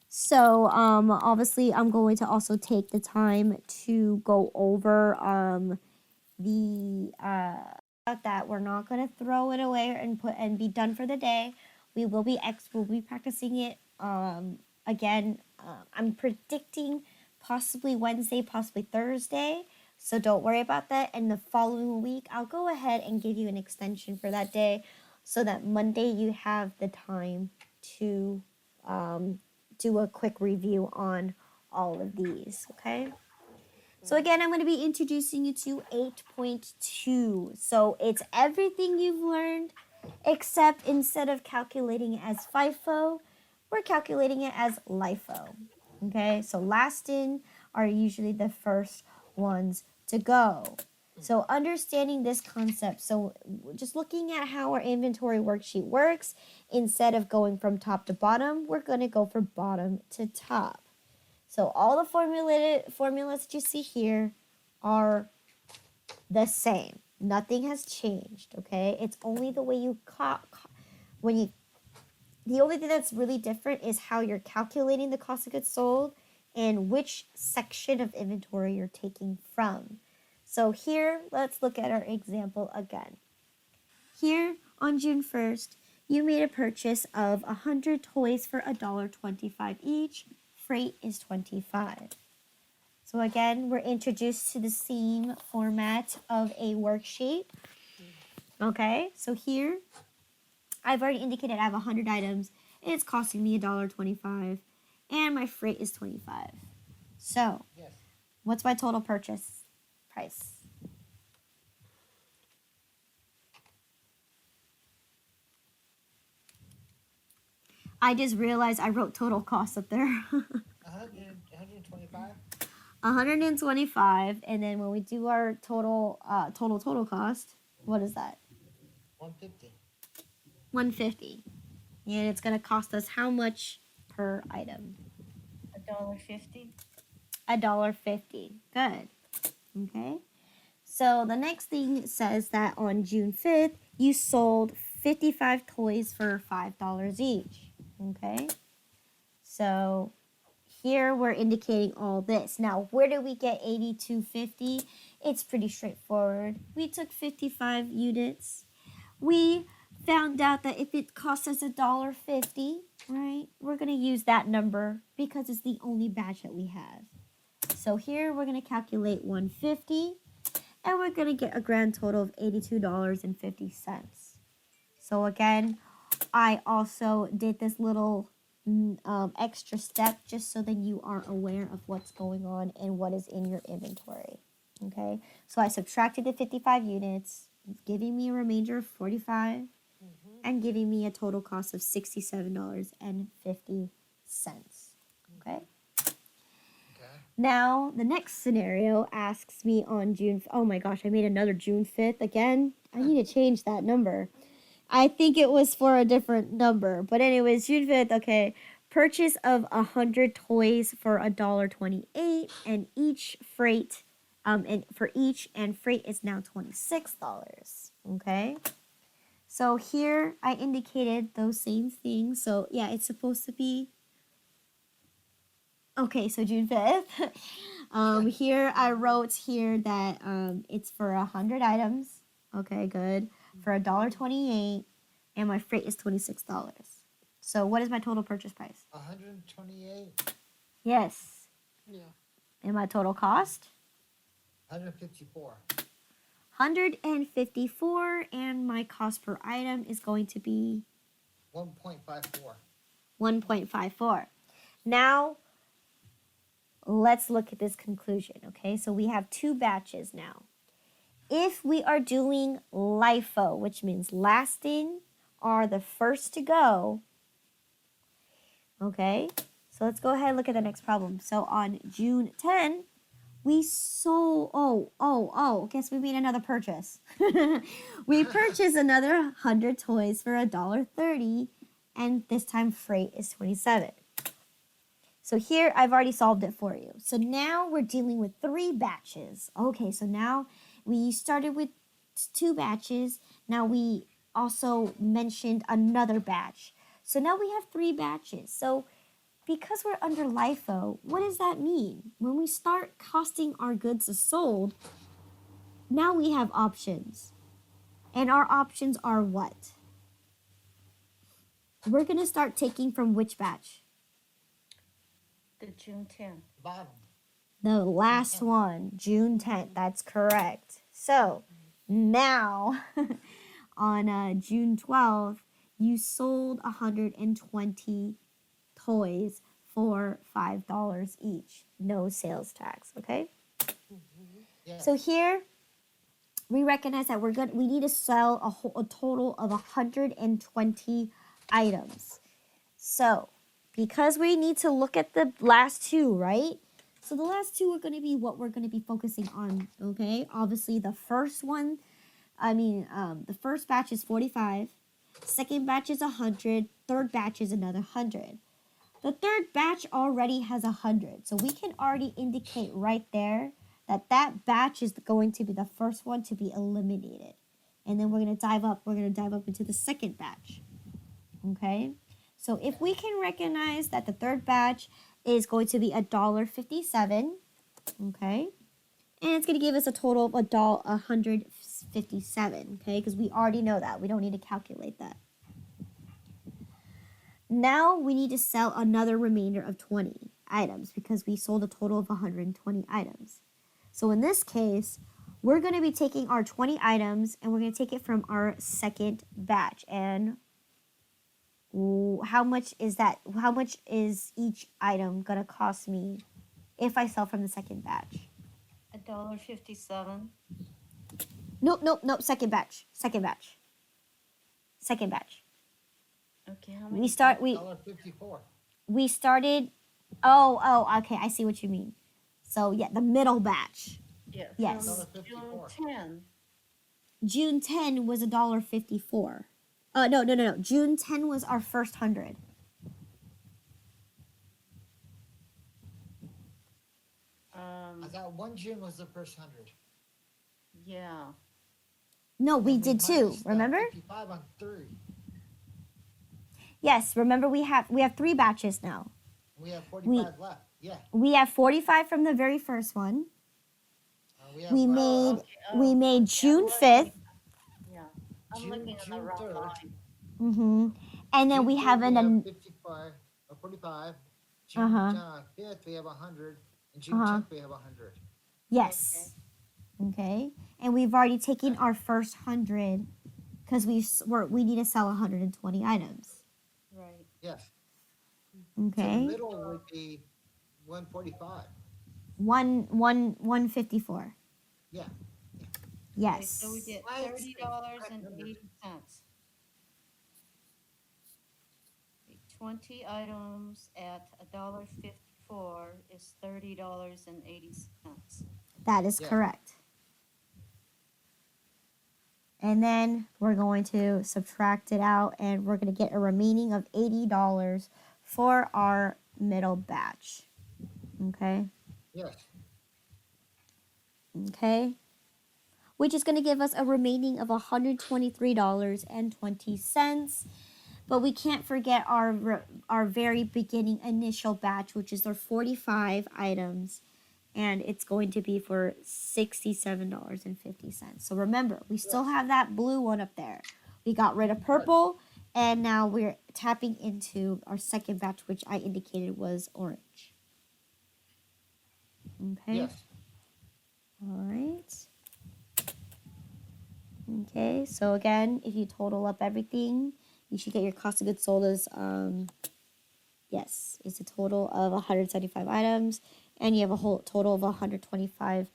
So obviously I'm going to also take the time to go over the that we're not going to throw it away and be done for the day. We'll be practicing it again. I'm predicting possibly Wednesday, possibly Thursday. So don't worry about that. And the following week, I'll go ahead and give you an extension for that day so that Monday you have the time to do a quick review on all of these, okay? So again, I'm going to be introducing you to 8.2. So it's everything you've learned, except instead of calculating it as FIFO, we're calculating it as LIFO. Okay, so last in are usually the first ones to go. So understanding this concept, so just looking at how our inventory worksheet works, instead of going from top to bottom, we're going to go from bottom to top. So all the formulas that you see here are the same. Nothing has changed, okay? It's only the way you the only thing that's really different is how you're calculating the cost of goods sold and which section of inventory you're taking from. So here, let's look at our example again. Here on June 1st, you made a purchase of 100 toys for $1.25 each. Freight is $25. So again, we're introduced to the same format of a worksheet. Okay, so here, I've already indicated I have 100 items. It's costing me $1.25, and my freight is $25. So, what's my total purchase price? I just realized I wrote total cost up there. 125. 125, and then when we do our total cost, what is that? 150. 150. And it's going to cost us how much per item? $1.50. $1.50. Good. Okay. So the next thing says that on June 5th, you sold 55 toys for $5 each. Okay. So here we're indicating all this. Now, where do we get 82.50? It's pretty straightforward. We took 55 units. We found out that if it costs us $1.50, right, we're going to use that number because it's the only batch that we have. So here we're going to calculate 150, and we're going to get a grand total of $82.50. So again, I also did this little extra step just so that you are aware of what's going on and what is in your inventory. Okay, so I subtracted the 55 units, giving me a remainder of 45 and giving me a total cost of $67.50. Okay. Now, the next scenario asks me on June... Oh my gosh, I made another June 5th again. I need to change that number. I think it was for a different number. But anyways, June 5th, okay. Purchase of 100 toys for $1.28 and each freight... and for each, and freight is now $26. Okay. So here I indicated those same things. So yeah, it's supposed to be... Okay, so June 5th. Here I wrote here that it's for 100 items. Okay, good. For $1.28, and my freight is $26. So what is my total purchase price? 128. Yes. Yeah. And my total cost? 154. 154, and my cost per item is going to be 1.54. 1.54. Now, let's look at this conclusion, okay? So we have two batches now. If we are doing LIFO, which means last in are the first to go, okay? So let's go ahead and look at the next problem. So on June 10, we sold, guess we made another purchase. We purchased another 100 toys for $1.30, and this time freight is $27. So here, I've already solved it for you. So now we're dealing with 3 batches. Okay, so now we started with 2 batches. Now we also mentioned another batch. So now we have 3 batches. So because we're under LIFO, what does that mean? When we start costing our goods as sold, now we have options. And our options are what? We're going to start taking from which batch? The June 10th. Bottom. The last 10th. one, June 10th. That's correct. So now on June 12th, you sold 120 toys for $5 each. No sales tax, okay? Yes. So here we recognize that we need to sell a total of 120 items. So because we need to look at the last two, right? So the last two are going to be what we're going to be focusing on, okay? Obviously the first one, the first batch is 45, second batch is 100, third batch is another 100. The third batch already has 100, so we can already indicate right there that that batch is going to be the first one to be eliminated. And then we're going to dive up into the second batch, okay? So if we can recognize that the third batch is going to be $1.57, okay? And it's going to give us a total of $157, okay? Because we already know that. We don't need to calculate that. Now we need to sell another remainder of 20 items because we sold a total of 120 items. So in this case, we're going to be taking our 20 items and we're going to take it from our second batch. And how much is that? How much is each item going to cost me if I sell from the second batch? $1.57. Nope. Second batch. Okay, how many? We $1.54. started. Oh, okay. I see what you mean. So yeah, the middle batch. Yeah. Yes. From June 10. June 10 was $1.54. No. June 10 was our first 100. I thought 1 June was the first 100. Yeah. No, we And did too. minus the Remember? 55 on 3. Yes. Remember we have 3 batches now. We have 45 left. Yeah. We have 45 from the very first one. We have We Okay, made okay, June I'm 5th. looking- Yeah. I'm June- looking at the June wrong 3rd. line. Mm-hmm. And then June we 3rd, have we an 55 or 45. June Uh-huh. 5th we have 100, and June 10th we have 100. yes. Okay. And we've already taken our first 100 because we need to sell 120 items. Right. Yes. So Okay. the middle would be 145. 154. Yeah. Yes. Okay, so we get Why is it $30.80. 20 items at $1.54 is $30.80. That is Yeah. correct. And then we're going to subtract it out and we're going to get a remaining of $80 for our middle batch. Okay? Yes. Okay? Which is going to give us a remaining of $123.20. But we can't forget our very beginning initial batch, which is our 45 items. And it's going to be for $67.50. So remember, we still have that blue one up there. We got rid of purple, and now we're tapping into our second batch, which I indicated was orange. Okay? Yes. All right. Okay, so again, if you total up everything, you should get your cost of goods sold as, it's a total of 175 items, and you have a whole total of 125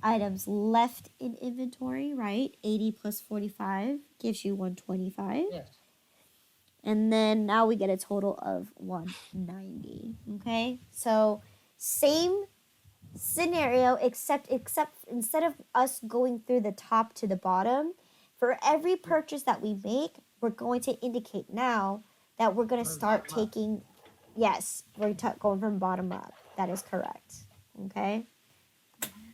items left in inventory, right? 80 plus 45 gives you 125. Yes. And then now we get a total of 190, okay? So same scenario, except instead of us going through the top to the bottom, for every purchase that we make, we're going to indicate now that we're going to start taking, yes, we're going from bottom up. That is correct. Okay.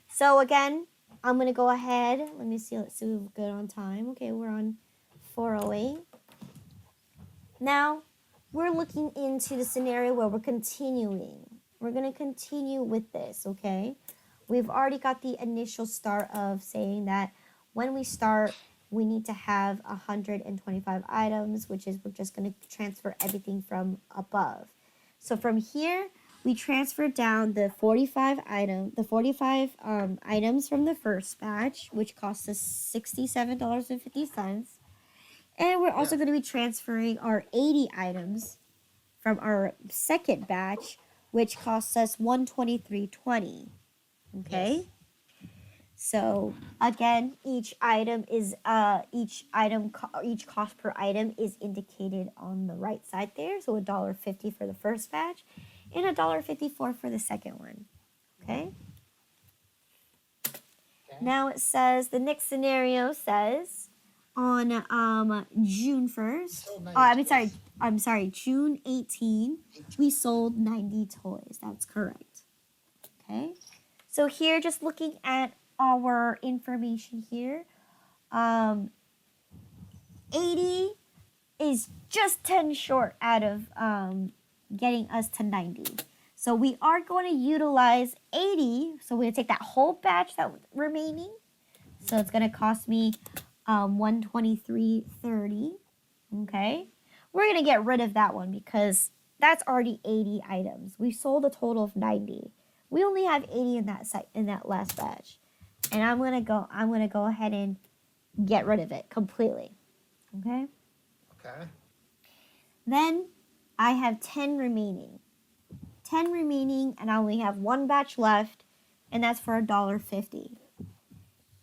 So again, I'm going to go ahead. Let's see if we're good on time. Okay, we're on 4:08. Now, we're looking into the scenario where we're continuing. We're going to continue with this, okay? We've already got the initial start of saying that when we start, we need to have 125 items, which is we're just going to transfer everything from above. So from here, we transfer down the 45 items from the first batch, which cost us $67.50. And we're also going to be transferring our 80 items from our second batch, which costs us $123.20. Okay. Yes. So again, each cost per item is indicated on the right side there. So $1.50 for the first batch, and $1.54 for the second one. Okay. Now it says the next scenario says on June 1st. I'm sorry, June 18, we sold 90 toys. That's correct. Okay. So here, just looking at our information here, 80 is just 10 short out of getting us to 90. So we are going to utilize 80. So we're going to take that whole batch that remaining. So it's going to cost me $123.30. Okay. We're going to get rid of that one because that's already 80 items. We sold a total of 90. We only have 80 in that last batch. And I'm going to go ahead and get rid of it completely. Okay? Okay. Then I have 10 remaining. 10 remaining, and I only have one batch left, and that's for $1.50.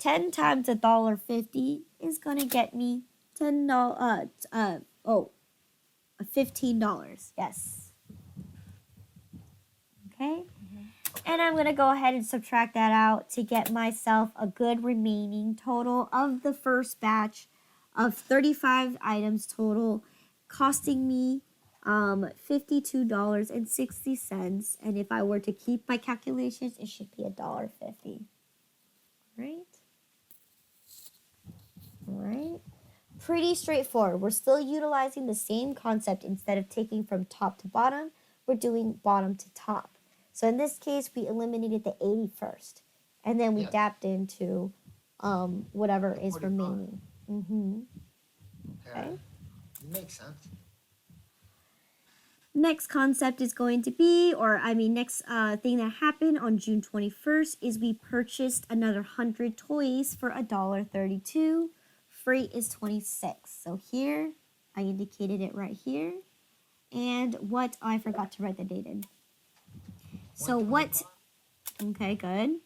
10 times $1.50 is going to get me $15. Yes. Okay? And I'm going to go ahead and subtract that out to get myself a good remaining total of the first batch of 35 items total, costing me $52.60. And if I were to keep my calculations, it should be $1.50. Right? All right. Pretty straightforward. We're still utilizing the same concept. Instead of taking from top to bottom, we're doing bottom to top. So in this case, we eliminated the 80 first, and then we dapped into whatever is 45. remaining. Okay. Makes sense. Next concept is going to be, next thing that happened on June 21st is we purchased another 100 toys for $1.32. Freight is $26. So here, I indicated it right here. And I forgot to write the date in. So what, okay, good.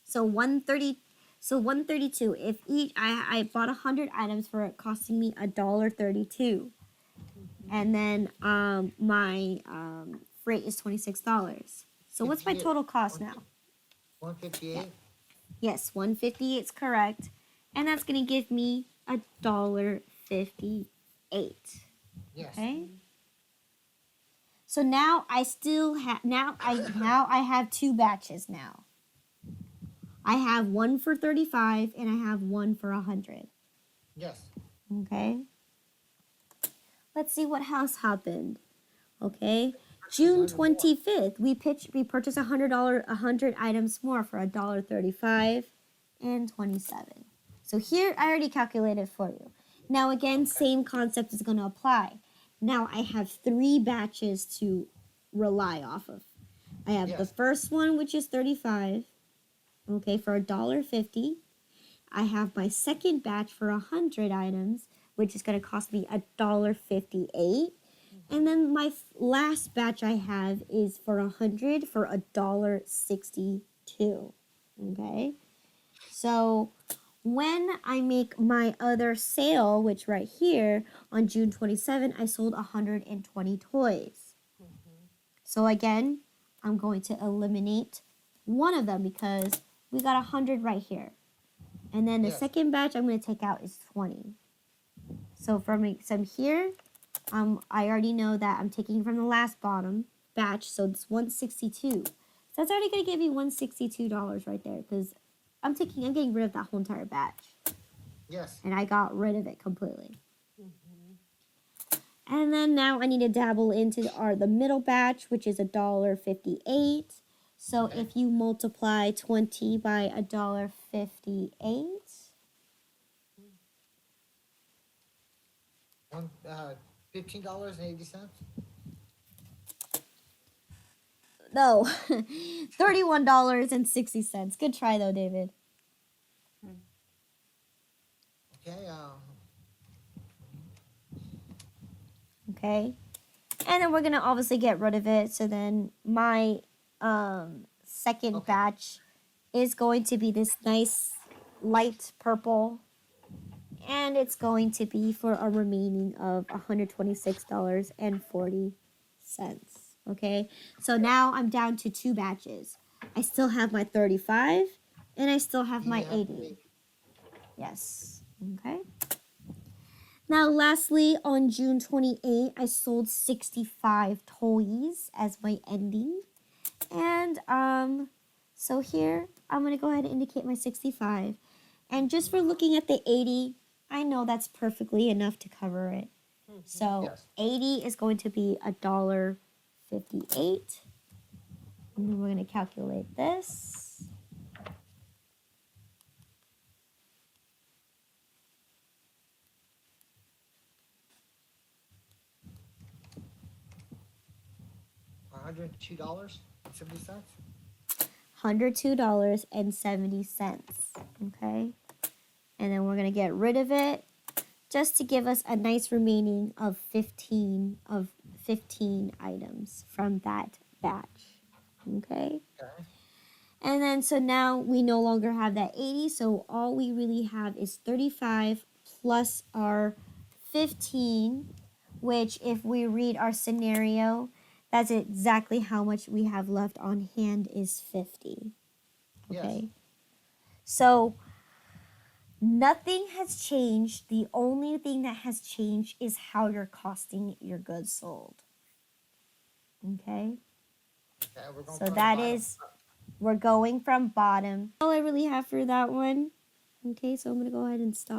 So 132. If I bought 100 items for it costing me $1.32. And then my freight is $26. So what's my total cost now? 158. Yeah. Yes, 158 is correct. And that's gonna give me $1.58. Yes. Okay. So now I still have I have two batches now. I have one for 35 and I have one for 100. Yes. Okay. Let's see what else happened. Okay. June 25th, we purchased $100 items more for $1.35 and 27. So here I already calculated for you. Now again, same concept is going to apply. Now I have 3 batches to rely off of. I have the first one, which is 35, okay, for $1.50. I have my second batch for 100 items, which is going to cost me $1.58. And then my last batch I have is for 100 for $1.62. Okay? So when I make my other sale, which right here on June 27, I sold 120 toys. So again, I'm going to eliminate one of them because we got 100 right here. And then the second batch I'm going to take out is 20. So from here, I already know that I'm taking from the last bottom batch, so it's 162. So that's already going to give me $162 right there because I'm getting rid of that whole entire batch. Yes. And I got rid of it completely. And then now I need to dabble into the middle batch, which is $1.58. So Okay. if you multiply 20 by $1.58, $15.80. no, $31.60. Good try though, David. Okay. Okay. And then we're going to obviously get rid of it. So then my second Okay. batch is going to be this nice light purple. And it's going to be for a remaining of $126.40. Okay. So now I'm down to 2 batches. I still have my 35 and I still have my 80. Yes. Okay. Now, lastly, on June 28th, I sold 65 toys as my ending. And so here, I'm going to go ahead and indicate my 65. And just for looking at the 80, I know that's perfectly enough to cover it. So Yes. 80 is going to be $1.58. And then we're going to calculate this. $102.70. $102.70. Okay. And then we're going to get rid of it just to give us a nice remaining of 15 items from that batch. Okay. Okay. And then so now we no longer have that 80, so all we really have is 35 plus our 15, which if we read our scenario, that's exactly how much we have left on hand is 50. Okay. Yes. So nothing has changed. The only thing that has changed is how you're costing your goods sold. Okay? Okay, we're going So from the that bottom. is, we're going from bottom. All I really have for that one. Okay, so I'm going to go ahead and stop.